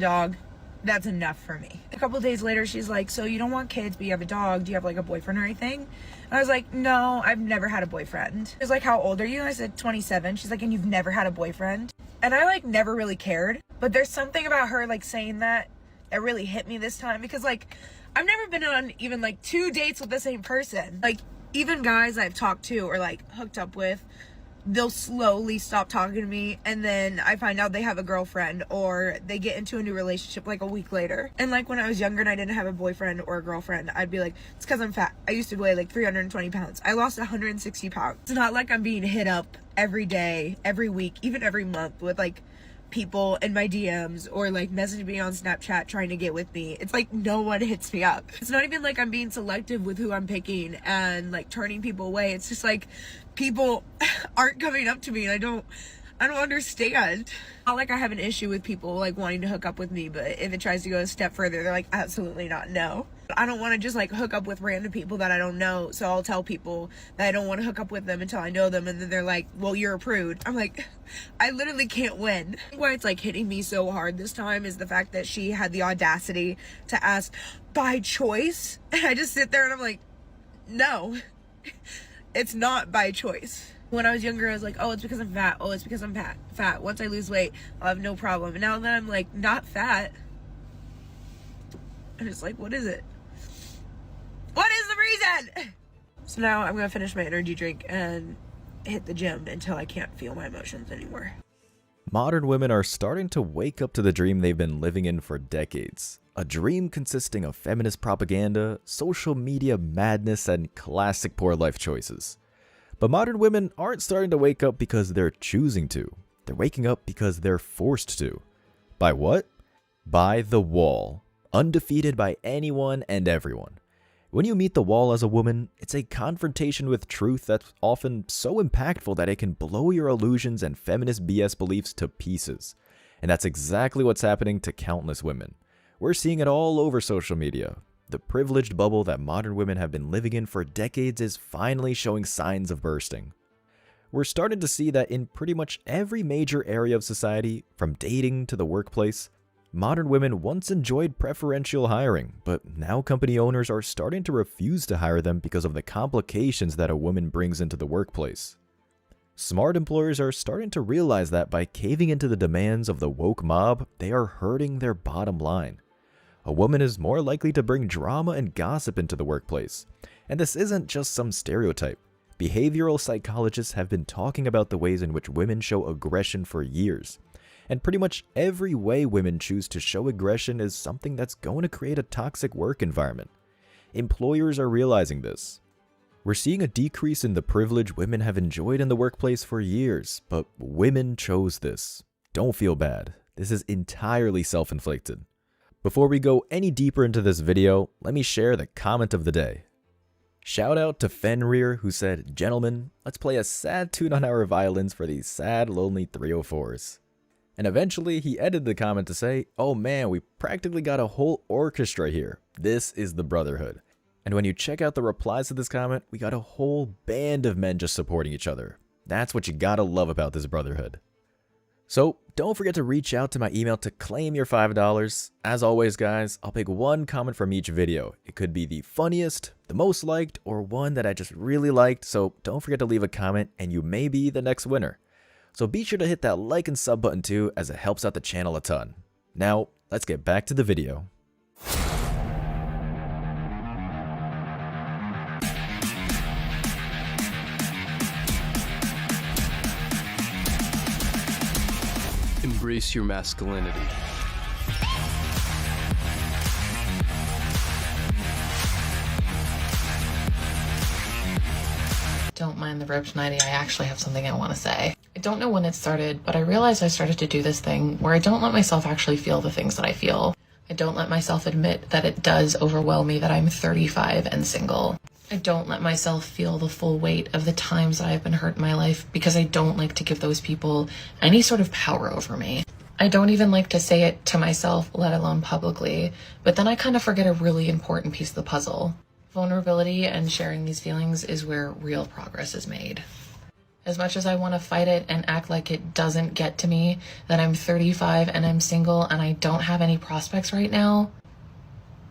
dog. That's enough for me. A couple days later, she's like, so you don't want kids, but you have a dog. Do you have like a boyfriend or anything? And I was like, no, I've never had a boyfriend. She was like, how old are you? And I said, 27. She's like, and you've never had a boyfriend? And I like never really cared. But there's something about her like saying that really hit me this time, because like I've never been on even like 2 dates with the same person. Like even guys I've talked to or like hooked up with, they'll slowly stop talking to me, and then I find out they have a girlfriend or they get into a new relationship like a week later. And like when I was younger and I didn't have a boyfriend or a girlfriend, I'd be like, it's because I'm fat. I used to weigh like 320 pounds. I lost 160 pounds. It's not like I'm being hit up every day, every week, even every month with like people in my DMs or like messaging me on Snapchat trying to get with me. It's like no one hits me up. It's not even like I'm being selective with who I'm picking and like turning people away. It's just like people aren't coming up to me, and I don't understand. Not like I have an issue with people like wanting to hook up with me, but if it tries to go a step further, they're like, absolutely not, no. I don't want to just like hook up with random people that I don't know, so I'll tell people that I don't want to hook up with them until I know them, and then they're like, well, you're a prude. I'm like, I literally can't win. Why it's like hitting me so hard this time is the fact that she had the audacity to ask by choice, and I just sit there and I'm like, no, it's not by choice. When I was younger, I was like, oh, it's because I'm fat. Oh, it's because I'm fat. Once I lose weight, I'll have no problem. And now that I'm like not fat, I'm just like, what is it? What is the reason? So now I'm gonna finish my energy drink and hit the gym until I can't feel my emotions anymore. Modern women are starting to wake up to the dream they've been living in for decades. A dream consisting of feminist propaganda, social media madness, and classic poor life choices. But modern women aren't starting to wake up because they're choosing to. They're waking up because they're forced to. By what? By the wall. Undefeated by anyone and everyone. When you meet the wall as a woman, it's a confrontation with truth that's often so impactful that it can blow your illusions and feminist BS beliefs to pieces. And that's exactly what's happening to countless women. We're seeing it all over social media. The privileged bubble that modern women have been living in for decades is finally showing signs of bursting. We're starting to see that in pretty much every major area of society, from dating to the workplace, modern women once enjoyed preferential hiring, but now company owners are starting to refuse to hire them because of the complications that a woman brings into the workplace. Smart employers are starting to realize that by caving into the demands of the woke mob, they are hurting their bottom line. A woman is more likely to bring drama and gossip into the workplace. And this isn't just some stereotype. Behavioral psychologists have been talking about the ways in which women show aggression for years. And pretty much every way women choose to show aggression is something that's going to create a toxic work environment. Employers are realizing this. We're seeing a decrease in the privilege women have enjoyed in the workplace for years, but women chose this. Don't feel bad. This is entirely self-inflicted. Before we go any deeper into this video, let me share the comment of the day. Shout out to Fenrir, who said, "Gentlemen, let's play a sad tune on our violins for these sad, lonely 304s. And eventually he edited the comment to say, "Oh man, we practically got a whole orchestra here. This is the brotherhood." And when you check out the replies to this comment, we got a whole band of men just supporting each other. That's what you gotta love about this brotherhood. So don't forget to reach out to my email to claim your $5. As always, guys, I'll pick one comment from each video. It could be the funniest, the most liked, or one that I just really liked, so don't forget to leave a comment and you may be the next winner. So be sure to hit that like and sub button too, as it helps out the channel a ton. Now, let's get back to the video. Embrace your masculinity. Don't mind the ropes, Nighty. I actually have something I want to say. I don't know when it started, but I realized I started to do this thing where I don't let myself actually feel the things that I feel. I don't let myself admit that it does overwhelm me that I'm 35 and single. I don't let myself feel the full weight of the times that I've been hurt in my life because I don't like to give those people any sort of power over me. I don't even like to say it to myself, let alone publicly, but then I kind of forget a really important piece of the puzzle. Vulnerability and sharing these feelings is where real progress is made. As much as I want to fight it and act like it doesn't get to me, that I'm 35 and I'm single and I don't have any prospects right now,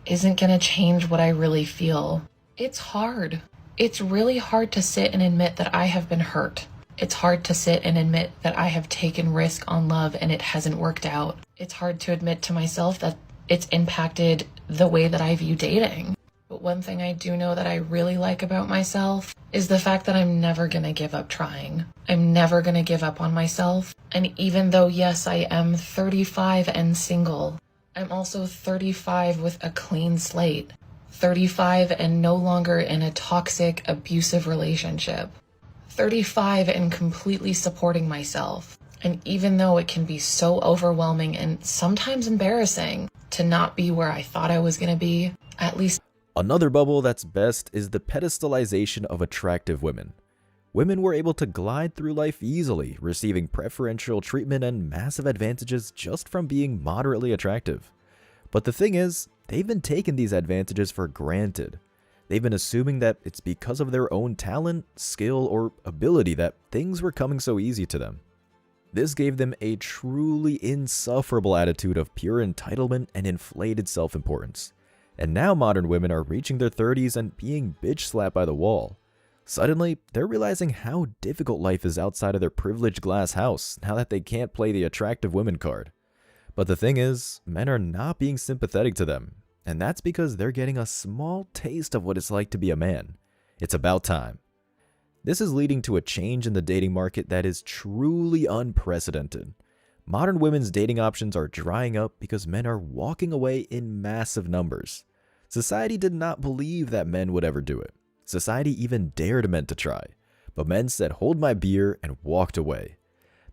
isn't gonna change what I really feel. It's hard. It's really hard to sit and admit that I have been hurt. It's hard to sit and admit that I have taken risk on love and it hasn't worked out. It's hard to admit to myself that it's impacted the way that I view dating. But one thing I do know that I really like about myself is the fact that I'm never gonna give up trying. I'm never gonna give up on myself. And even though, yes, I am 35 and single, I'm also 35 with a clean slate. 35 and no longer in a toxic, abusive relationship. 35 and completely supporting myself. And even though it can be so overwhelming and sometimes embarrassing to not be where I thought I was gonna be, at least Another bubble that's best is the pedestalization of attractive women. Women were able to glide through life easily, receiving preferential treatment and massive advantages just from being moderately attractive. But the thing is, they've been taking these advantages for granted. They've been assuming that it's because of their own talent, skill, or ability that things were coming so easy to them. This gave them a truly insufferable attitude of pure entitlement and inflated self-importance. And now modern women are reaching their 30s and being bitch slapped by the wall. Suddenly, they're realizing how difficult life is outside of their privileged glass house now that they can't play the attractive women card. But the thing is, men are not being sympathetic to them, and that's because they're getting a small taste of what it's like to be a man. It's about time. This is leading to a change in the dating market that is truly unprecedented. Modern women's dating options are drying up because men are walking away in massive numbers. Society did not believe that men would ever do it. Society even dared men to try. But men said, "Hold my beer," and walked away.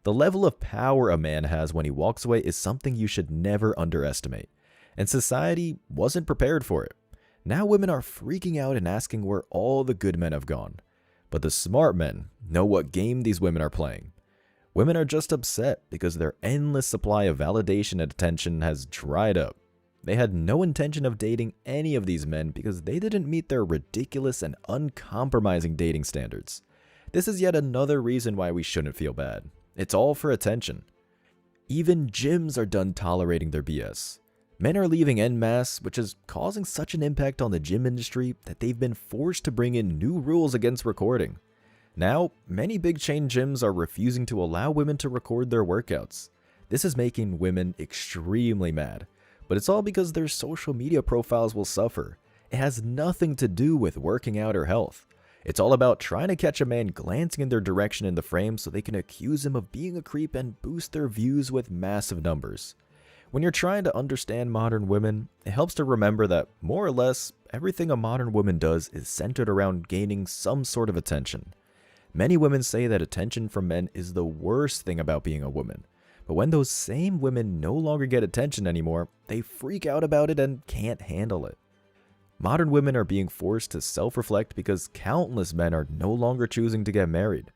The level of power a man has when he walks away is something you should never underestimate. And society wasn't prepared for it. Now women are freaking out and asking where all the good men have gone. But the smart men know what game these women are playing. Women are just upset because their endless supply of validation and attention has dried up. They had no intention of dating any of these men because they didn't meet their ridiculous and uncompromising dating standards. This is yet another reason why we shouldn't feel bad. It's all for attention. Even gyms are done tolerating their BS. Men are leaving en masse, which is causing such an impact on the gym industry that they've been forced to bring in new rules against recording. Now, many big chain gyms are refusing to allow women to record their workouts. This is making women extremely mad, but it's all because their social media profiles will suffer. It has nothing to do with working out or health. It's all about trying to catch a man glancing in their direction in the frame so they can accuse him of being a creep and boost their views with massive numbers. When you're trying to understand modern women, it helps to remember that, more or less, everything a modern woman does is centered around gaining some sort of attention. Many women say that attention from men is the worst thing about being a woman. But when those same women no longer get attention anymore, they freak out about it and can't handle it. Modern women are being forced to self-reflect because countless men are no longer choosing to get married.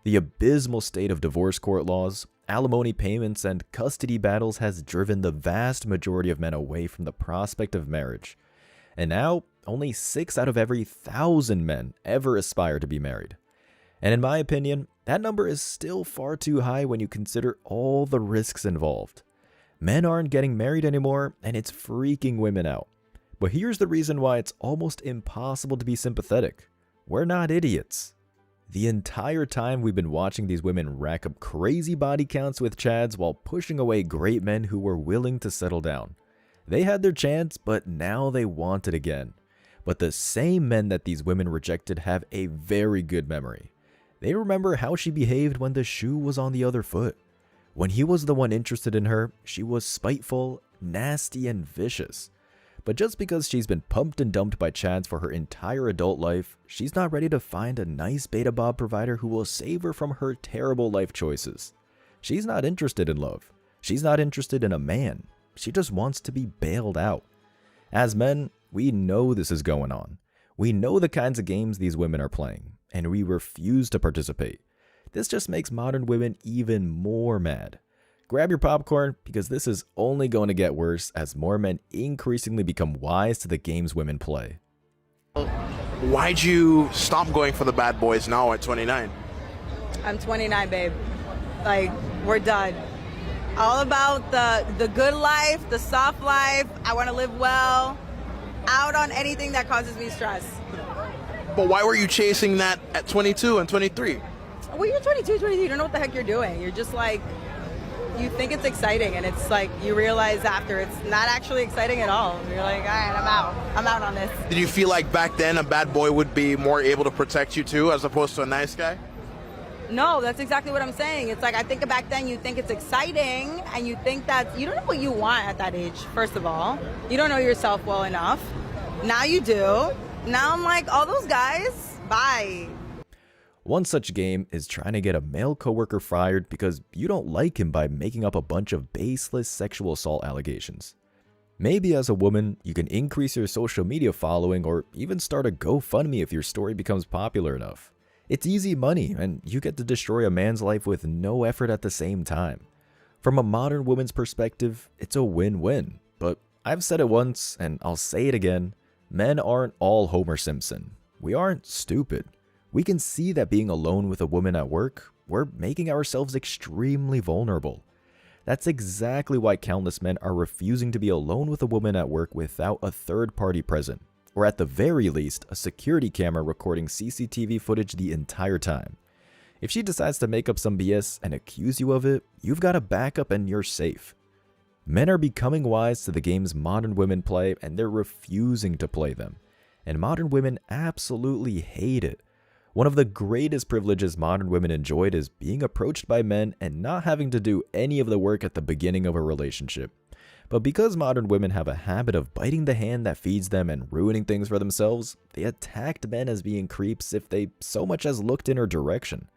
The abysmal state of divorce court laws, alimony payments, and custody battles has driven the vast majority of men away from the prospect of marriage. And now, only 6 out of every 1,000 men ever aspire to be married. And in my opinion, that number is still far too high when you consider all the risks involved. Men aren't getting married anymore, and it's freaking women out. But here's the reason why it's almost impossible to be sympathetic. We're not idiots. The entire time we've been watching these women rack up crazy body counts with chads while pushing away great men who were willing to settle down. They had their chance, but now they want it again. But the same men that these women rejected have a very good memory. They remember how she behaved when the shoe was on the other foot. When he was the one interested in her, she was spiteful, nasty, and vicious. But just because she's been pumped and dumped by chads for her entire adult life, she's not ready to find a nice beta bob provider who will save her from her terrible life choices. She's not interested in love. She's not interested in a man. She just wants to be bailed out. As men, we know this is going on. We know the kinds of games these women are playing, and we refuse to participate. This just makes modern women even more mad. Grab your popcorn, because this is only going to get worse as more men increasingly become wise to the games women play. Why'd you stop going for the bad boys now at 29? I'm 29, babe. Like, we're done. All about the good life, the soft life. I want to live well. Out on anything that causes me stress. But why were you chasing that at 22 and 23? Well, you're 22, 23. You don't know what the heck you're doing. You're just like, you think it's exciting, and it's like you realize after it's not actually exciting at all. You're like, all right, I'm out. I'm out on this. Did you feel like back then a bad boy would be more able to protect you too, as opposed to a nice guy? No, that's exactly what I'm saying. It's like I think back then you think it's exciting, and you think that you don't know what you want at that age, first of all. You don't know yourself well enough. Now you do. Now I'm like, all those guys, bye. One such game is trying to get a male coworker fired because you don't like him by making up a bunch of baseless sexual assault allegations. Maybe as a woman, you can increase your social media following or even start a GoFundMe if your story becomes popular enough. It's easy money, and you get to destroy a man's life with no effort at the same time. From a modern woman's perspective, it's a win-win. But I've said it once, and I'll say it again, men aren't all Homer Simpson. We aren't stupid. We can see that being alone with a woman at work, we're making ourselves extremely vulnerable. That's exactly why countless men are refusing to be alone with a woman at work without a third party present, or at the very least, a security camera recording CCTV footage the entire time. If she decides to make up some BS and accuse you of it, you've got a backup and you're safe. Men are becoming wise to the games modern women play, and they're refusing to play them. And modern women absolutely hate it. One of the greatest privileges modern women enjoyed is being approached by men and not having to do any of the work at the beginning of a relationship. But because modern women have a habit of biting the hand that feeds them and ruining things for themselves, they attacked men as being creeps if they so much as looked in her direction.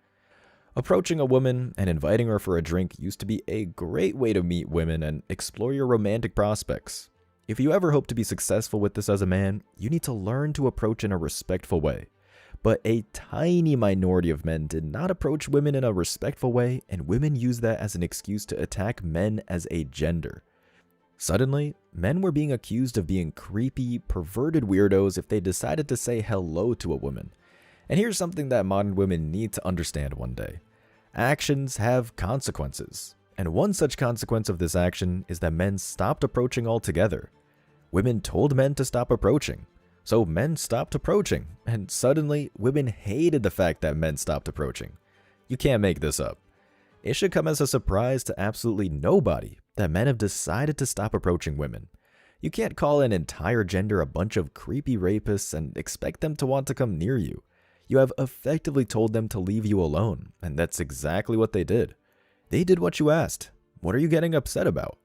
Approaching a woman and inviting her for a drink used to be a great way to meet women and explore your romantic prospects. If you ever hope to be successful with this as a man, you need to learn to approach in a respectful way. But a tiny minority of men did not approach women in a respectful way, and women used that as an excuse to attack men as a gender. Suddenly, men were being accused of being creepy, perverted weirdos if they decided to say hello to a woman. And here's something that modern women need to understand one day. Actions have consequences, and one such consequence of this action is that men stopped approaching altogether. Women told men to stop approaching, so men stopped approaching, and suddenly women hated the fact that men stopped approaching. You can't make this up. It should come as a surprise to absolutely nobody that men have decided to stop approaching women. You can't call an entire gender a bunch of creepy rapists and expect them to want to come near you. You have effectively told them to leave you alone, and that's exactly what they did. They did what you asked. What are you getting upset about?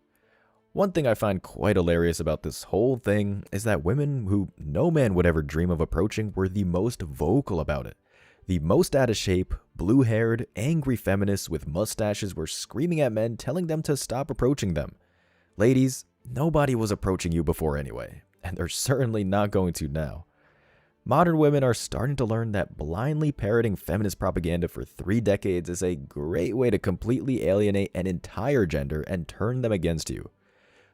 One thing I find quite hilarious about this whole thing is that women who no man would ever dream of approaching were the most vocal about it. The most out of shape, blue-haired, angry feminists with mustaches were screaming at men telling them to stop approaching them. Ladies, nobody was approaching you before anyway, and they're certainly not going to now. Modern women are starting to learn that blindly parroting feminist propaganda for 3 decades is a great way to completely alienate an entire gender and turn them against you.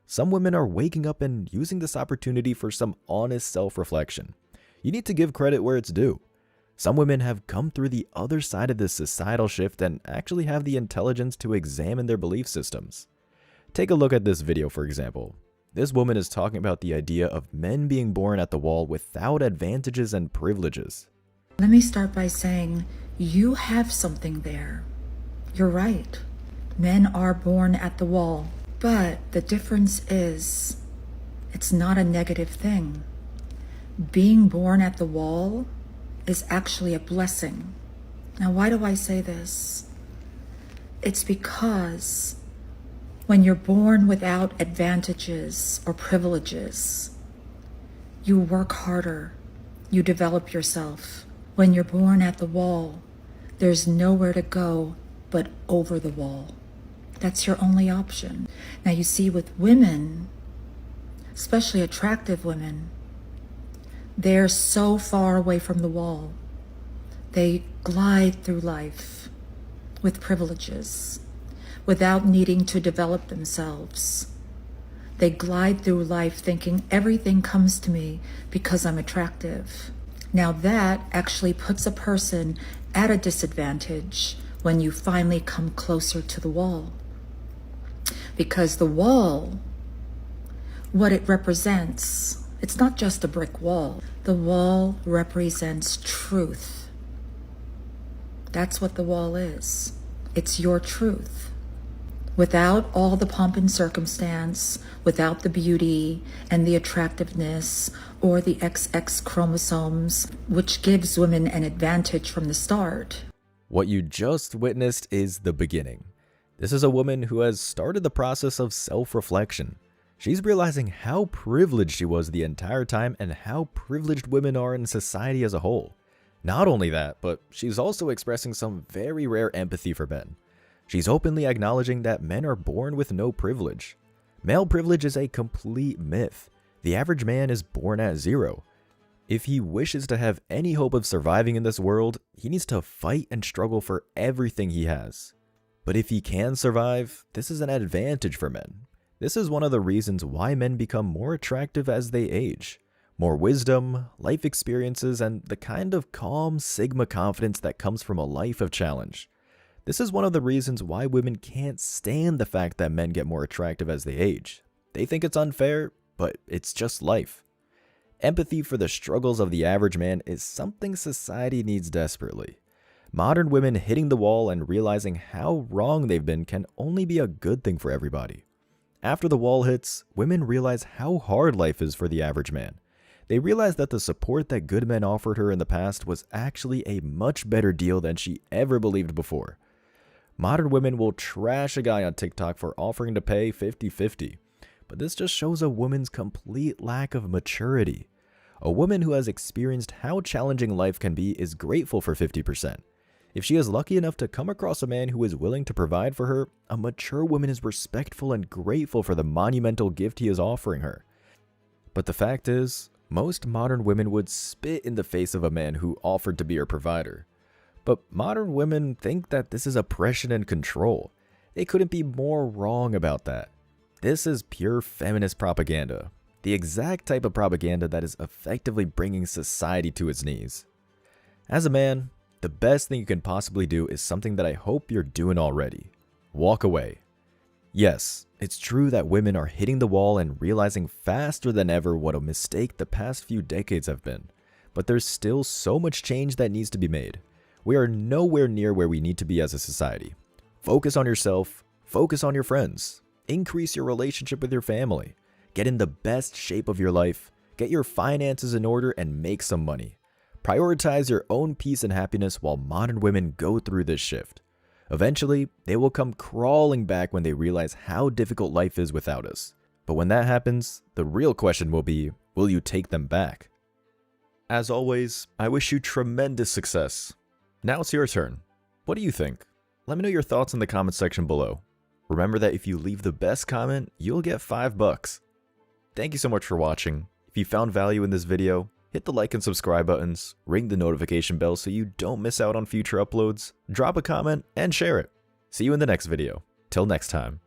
Some women are waking up and using this opportunity for some honest self-reflection. You need to give credit where it's due. Some women have come through the other side of this societal shift and actually have the intelligence to examine their belief systems. Take a look at this video, for example. This woman is talking about the idea of men being born at the wall without advantages and privileges. Let me start by saying you have something there. You're right. Men are born at the wall. But the difference is, it's not a negative thing. Being born at the wall is actually a blessing. Now, why do I say this? It's because when you're born without advantages or privileges, you work harder, you develop yourself. When you're born at the wall, there's nowhere to go but over the wall. That's your only option. Now you see with women, especially attractive women, they're so far away from the wall. They glide through life with privileges without needing to develop themselves. They glide through life thinking everything comes to me because I'm attractive. Now that actually puts a person at a disadvantage when you finally come closer to the wall. Because the wall, what it represents, it's not just a brick wall. The wall represents truth. That's what the wall is. It's your truth. Without all the pomp and circumstance, without the beauty and the attractiveness or the XX chromosomes, which gives women an advantage from the start. What you just witnessed is the beginning. This is a woman who has started the process of self-reflection. She's realizing how privileged she was the entire time and how privileged women are in society as a whole. Not only that, but she's also expressing some very rare empathy for men. She's openly acknowledging that men are born with no privilege. Male privilege is a complete myth. The average man is born at 0. If he wishes to have any hope of surviving in this world, he needs to fight and struggle for everything he has. But if he can survive, this is an advantage for men. This is one of the reasons why men become more attractive as they age. More wisdom, life experiences, and the kind of calm Sigma confidence that comes from a life of challenge. This is one of the reasons why women can't stand the fact that men get more attractive as they age. They think it's unfair, but it's just life. Empathy for the struggles of the average man is something society needs desperately. Modern women hitting the wall and realizing how wrong they've been can only be a good thing for everybody. After the wall hits, women realize how hard life is for the average man. They realize that the support that good men offered her in the past was actually a much better deal than she ever believed before. Modern women will trash a guy on TikTok for offering to pay 50-50, but this just shows a woman's complete lack of maturity. A woman who has experienced how challenging life can be is grateful for 50%. If she is lucky enough to come across a man who is willing to provide for her, a mature woman is respectful and grateful for the monumental gift he is offering her. But the fact is, most modern women would spit in the face of a man who offered to be her provider. But modern women think that this is oppression and control. They couldn't be more wrong about that. This is pure feminist propaganda. The exact type of propaganda that is effectively bringing society to its knees. As a man, the best thing you can possibly do is something that I hope you're doing already. Walk away. Yes, it's true that women are hitting the wall and realizing faster than ever what a mistake the past few decades have been. But there's still so much change that needs to be made. We are nowhere near where we need to be as a society. Focus on yourself, focus on your friends, increase your relationship with your family, get in the best shape of your life, get your finances in order, and make some money. Prioritize your own peace and happiness while modern women go through this shift. Eventually, they will come crawling back when they realize how difficult life is without us. But when that happens, the real question will be, will you take them back? As always, I wish you tremendous success. Now it's your turn. What do you think? Let me know your thoughts in the comment section below. Remember that if you leave the best comment, you'll get $5. Thank you so much for watching. If you found value in this video, hit the like and subscribe buttons, ring the notification bell so you don't miss out on future uploads, drop a comment, and share it. See you in the next video. Till next time.